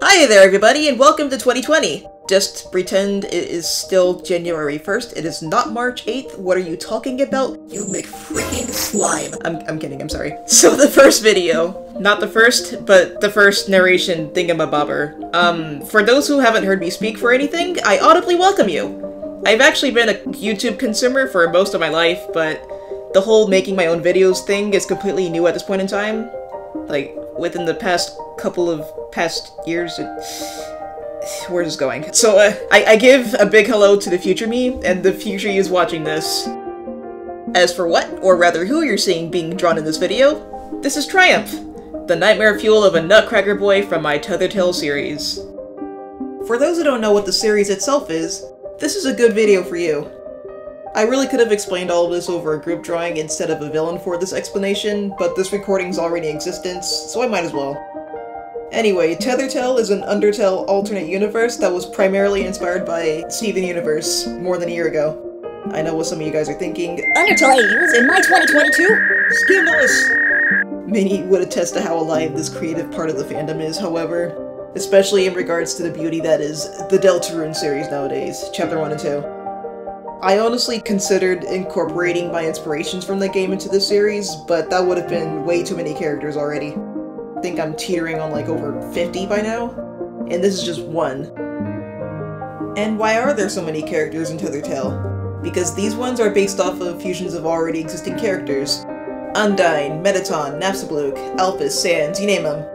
Hi there everybody and welcome to 2020! Just pretend it is still January 1st, it is not March 8th, what are you talking about? You make freaking slime! I'm kidding, I'm sorry. So the first video, not the first, but the first narration thingamabobber. For those who haven't heard me speak for anything, I audibly welcome you! I've actually been a YouTube consumer for most of my life, but the whole making my own videos thing is completely new at this point in time. Like, within the past couple of years, where's this going? So, I give a big hello to the future me, and the future you is watching this. As for what, or rather who you're seeing being drawn in this video, this is Triumph, the nightmare fuel of a nutcracker boy from my Undertale series. For those who don't know what the series itself is, this is a good video for you. I really could have explained all of this over a group drawing instead of a villain for this explanation, but this recording's already in existence, so I might as well. Anyway, Undertale is an Undertale alternate universe that was primarily inspired by Steven Universe more than a year ago. I know what some of you guys are thinking. Undertale was in my 2022? Scandalous! Many would attest to how alive this creative part of the fandom is, however, especially in regards to the beauty that is the Deltarune series nowadays, Chapter 1 and 2. I honestly considered incorporating my inspirations from the game into the series, but that would have been way too many characters already. I think I'm teetering on like over 50 by now, and this is just one. And why are there so many characters in Undertale? Because these ones are based off of fusions of already existing characters. Undyne, Mettaton, Napstablook, Alphys, Sans, you name them.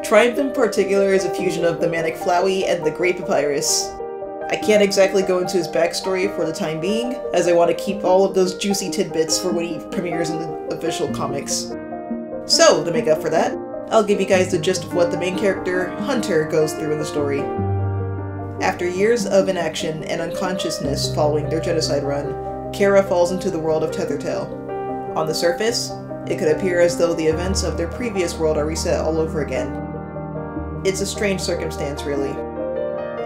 Triumph in particular is a fusion of the Manic Flowey and the Great Papyrus. I can't exactly go into his backstory for the time being, as I want to keep all of those juicy tidbits for when he premieres in the official comics. So, to make up for that, I'll give you guys the gist of what the main character, Hunter, goes through in the story. After years of inaction and unconsciousness following their genocide run, Kara falls into the world of Undertale. On the surface, it could appear as though the events of their previous world are reset all over again. It's a strange circumstance, really.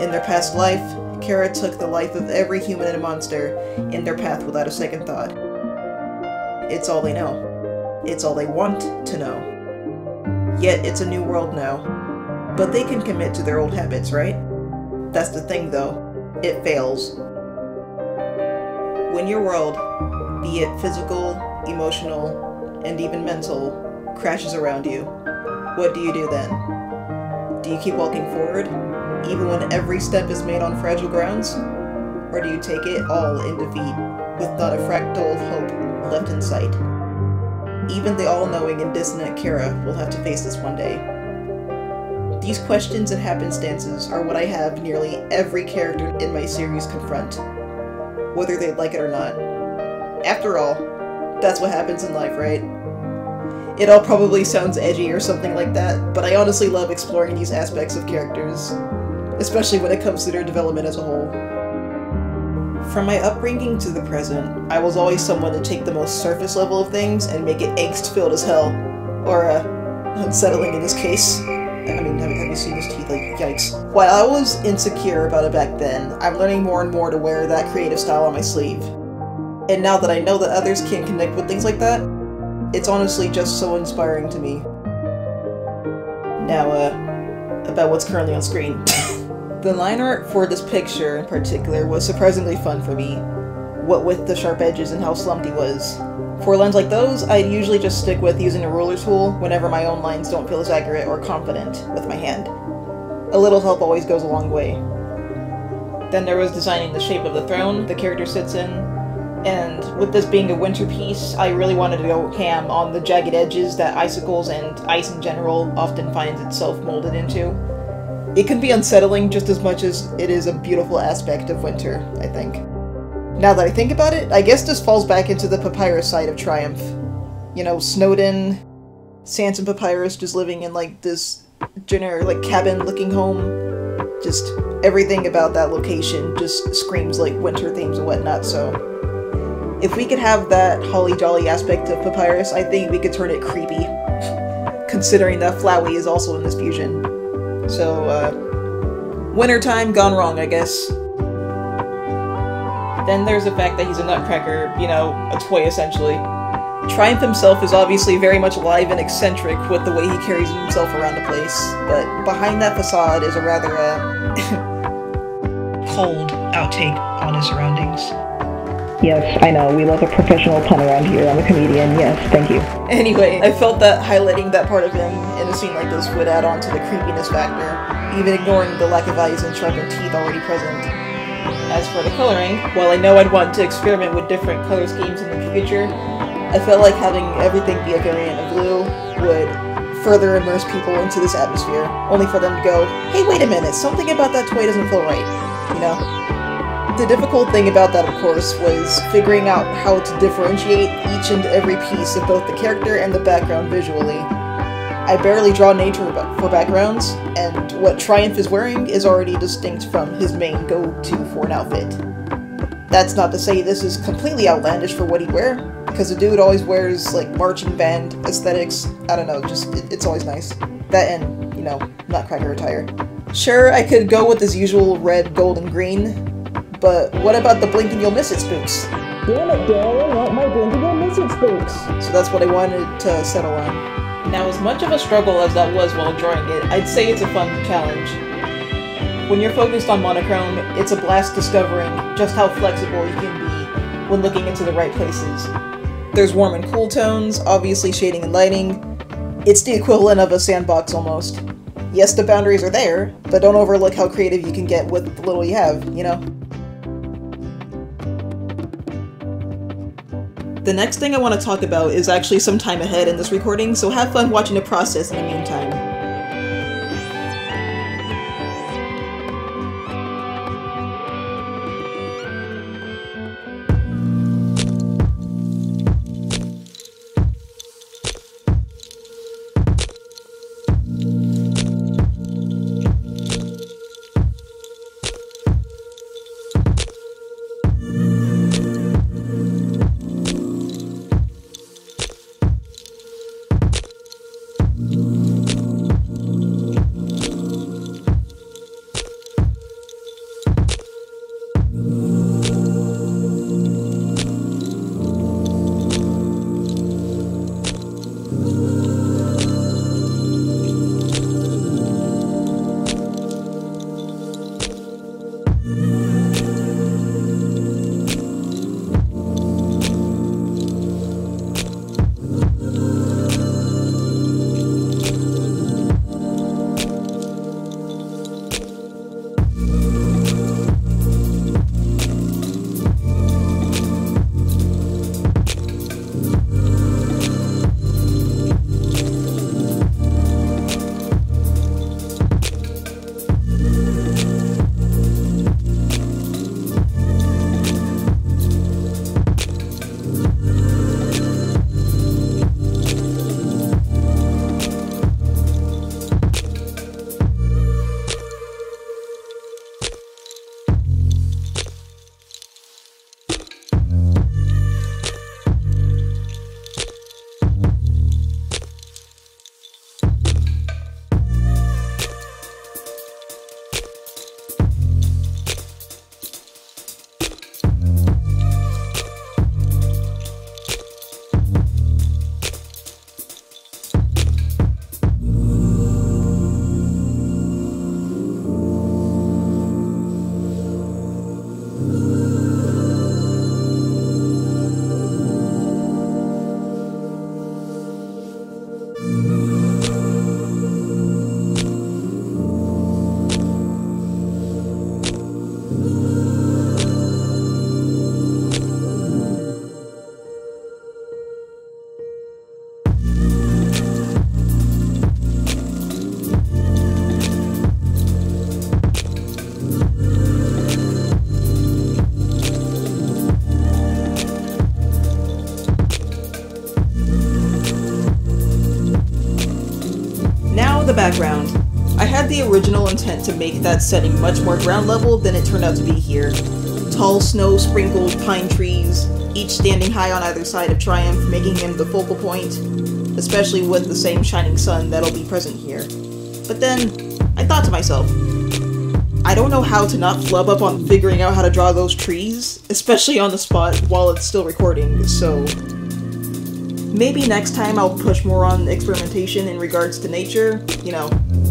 In their past life, Kara took the life of every human and monster in their path without a second thought. It's all they know. It's all they want to know. Yet it's a new world now. But they can commit to their old habits, right? That's the thing though. It fails. When your world, be it physical, emotional, and even mental, crashes around you, what do you do then? Do you keep walking forward, even when every step is made on fragile grounds? Or do you take it all in defeat, with not a fractal of hope left in sight? Even the all-knowing and dissonant Kara will have to face this one day. These questions and happenstances are what I have nearly every character in my series confront, whether they like it or not. After all, that's what happens in life, right? It all probably sounds edgy or something like that, but I honestly love exploring these aspects of characters, especially when it comes to their development as a whole. From my upbringing to the present, I was always someone to take the most surface level of things and make it angst-filled as hell. Or, unsettling in this case. I mean, have you seen his teeth? Like, yikes. While I was insecure about it back then, I'm learning more and more to wear that creative style on my sleeve. And now that I know that others can connect with things like that, it's honestly just so inspiring to me. Now, about what's currently on screen. The line art for this picture in particular was surprisingly fun for me, what with the sharp edges and how slumped he was. For lines like those, I'd usually just stick with using a ruler tool whenever my own lines don't feel as accurate or confident with my hand. A little help always goes a long way. Then there was designing the shape of the throne the character sits in, and with this being a winter piece, I really wanted to go ham on the jagged edges that icicles and ice in general often finds itself molded into. It can be unsettling just as much as it is a beautiful aspect of winter, I think. Now that I think about it, I guess this falls back into the Papyrus side of Triumph. You know, snowed in, Sans and Papyrus just living in like this generic like cabin-looking home. Just everything about that location just screams like winter themes and whatnot, so if we could have that holly-jolly aspect of Papyrus, I think we could turn it creepy, considering that Flowey is also in this fusion. So, wintertime gone wrong, I guess. Then there's the fact that he's a nutcracker, you know, a toy essentially. Triumph himself is obviously very much alive and eccentric with the way he carries himself around the place, but behind that facade is a rather, cold outtake on his surroundings. Yes, I know, we love a professional pun around here. I'm a comedian, yes, thank you. Anyway, I felt that highlighting that part of him in a scene like this would add on to the creepiness factor, even ignoring the lack of eyes and sharpened teeth already present. As for the coloring, while I know I'd want to experiment with different color schemes in the future, I felt like having everything be a variant of blue would further immerse people into this atmosphere, only for them to go, hey, wait a minute, something about that toy doesn't feel right, you know? The difficult thing about that, of course, was figuring out how to differentiate each and every piece of both the character and the background visually. I barely draw nature for backgrounds, and what Triumph is wearing is already distinct from his main go-to for an outfit. That's not to say this is completely outlandish for what he'd wear, because the dude always wears, like, marching band aesthetics. I don't know, just, it's always nice. That and, you know, nutcracker attire. Sure, I could go with his usual red, gold, and green, but what about the blink and you'll miss it spooks? Damn it, Dale, I want my blink and you'll miss it spooks! So that's what I wanted to settle on. Now, as much of a struggle as that was while drawing it, I'd say it's a fun challenge. When you're focused on monochrome, it's a blast discovering just how flexible you can be when looking into the right places. There's warm and cool tones, obviously shading and lighting. It's the equivalent of a sandbox almost. Yes, the boundaries are there, but don't overlook how creative you can get with the little you have, you know? The next thing I want to talk about is actually some time ahead in this recording, so have fun watching the process in the meantime. The background. I had the original intent to make that setting much more ground level than it turned out to be here. Tall snow-sprinkled pine trees, each standing high on either side of Triumph, making him the focal point, especially with the same shining sun that'll be present here. But then, I thought to myself, I don't know how to not flub up on figuring out how to draw those trees, especially on the spot while it's still recording, so Maybe next time I'll push more on experimentation in regards to nature, you know,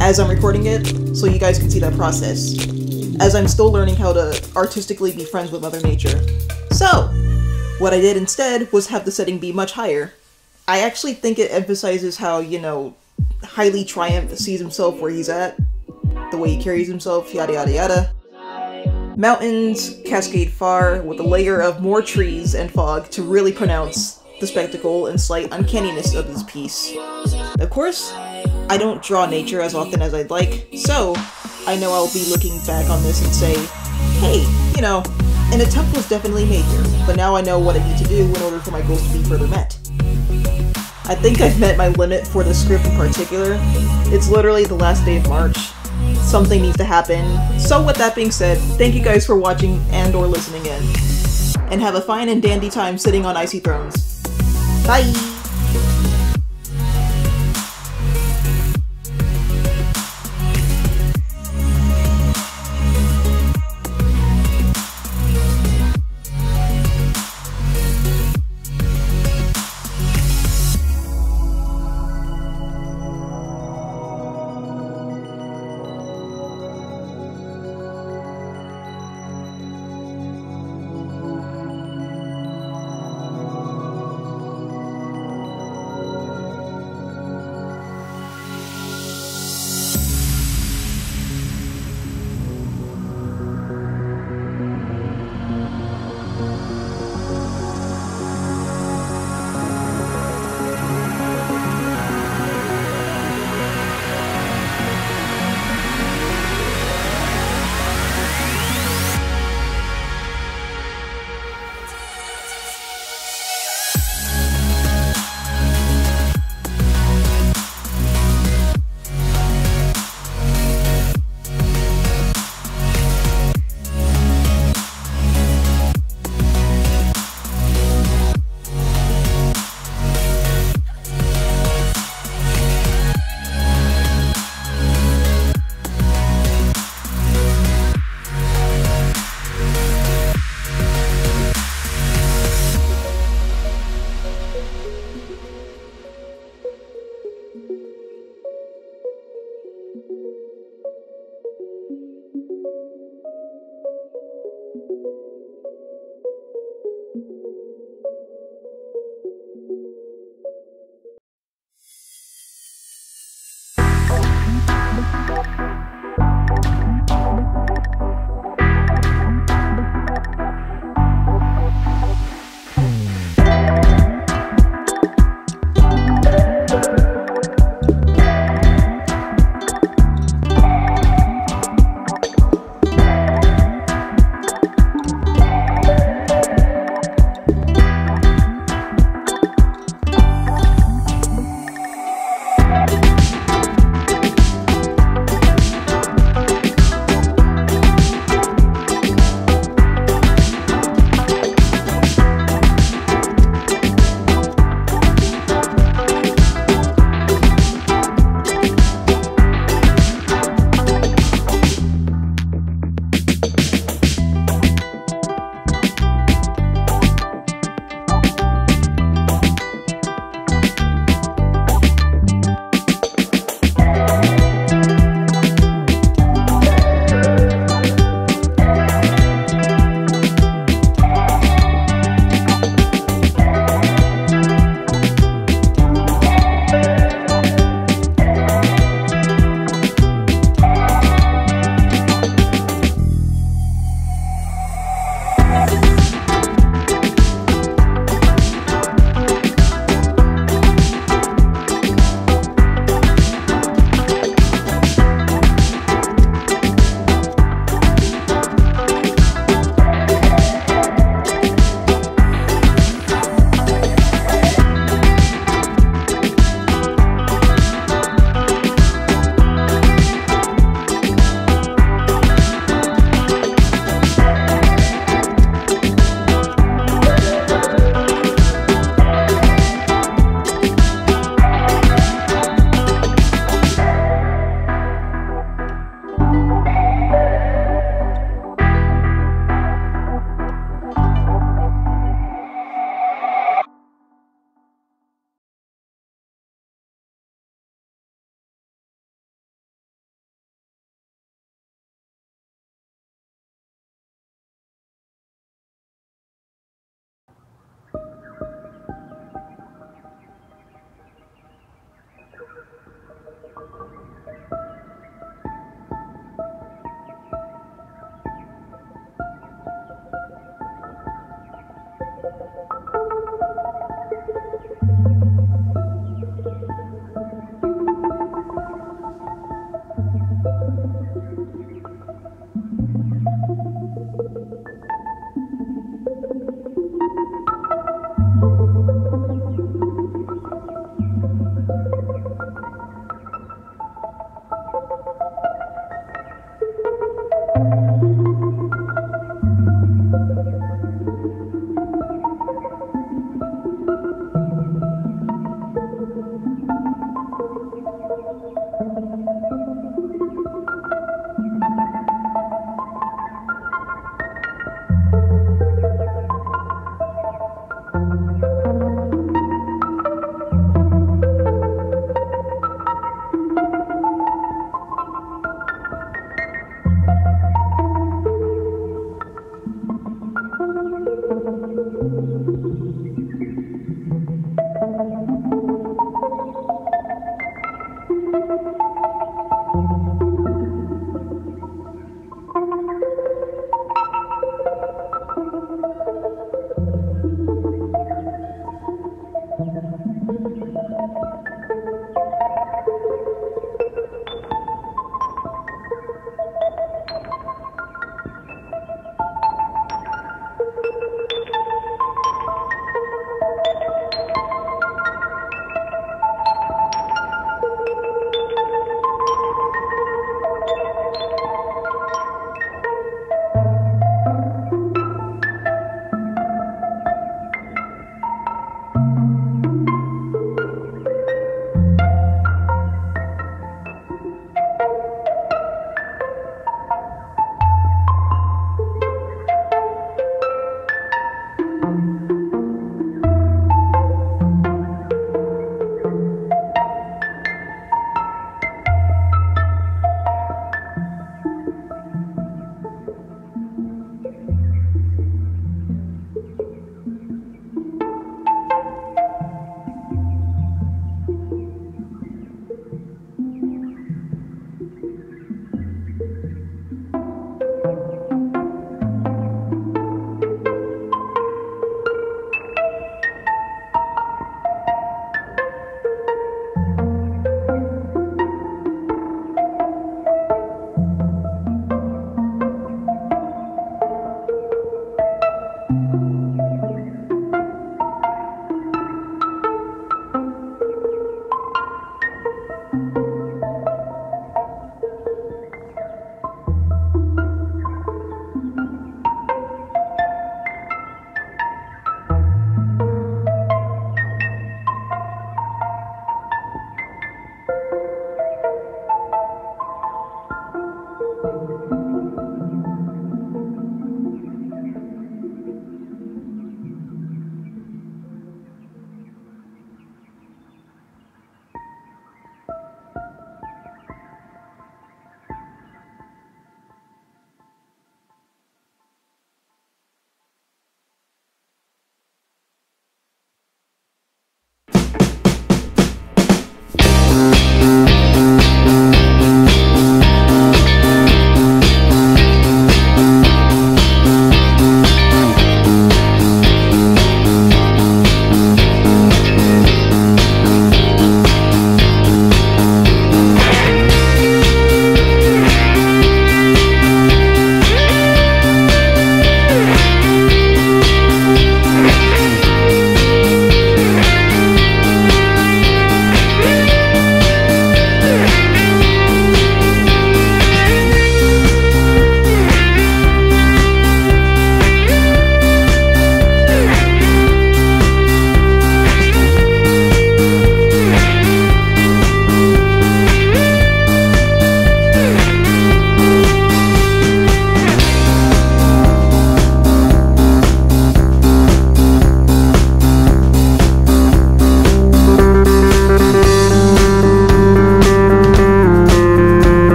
as I'm recording it, so you guys can see that process, as I'm still learning how to artistically be friends with Mother Nature. So, what I did instead was have the setting be much higher. I actually think it emphasizes how, you know, highly Triumph sees himself where he's at, the way he carries himself, yada yada yada. Mountains cascade far with a layer of more trees and fog to really pronounce the spectacle and slight uncanniness of this piece. Of course, I don't draw nature as often as I'd like, so I know I'll be looking back on this and say, hey, you know, an attempt was definitely made here, but now I know what I need to do in order for my goals to be further met. I think I've met my limit for the script in particular. It's literally the last day of March. Something needs to happen. So with that being said, thank you guys for watching and or listening in. And have a fine and dandy time sitting on icy thrones. Bye!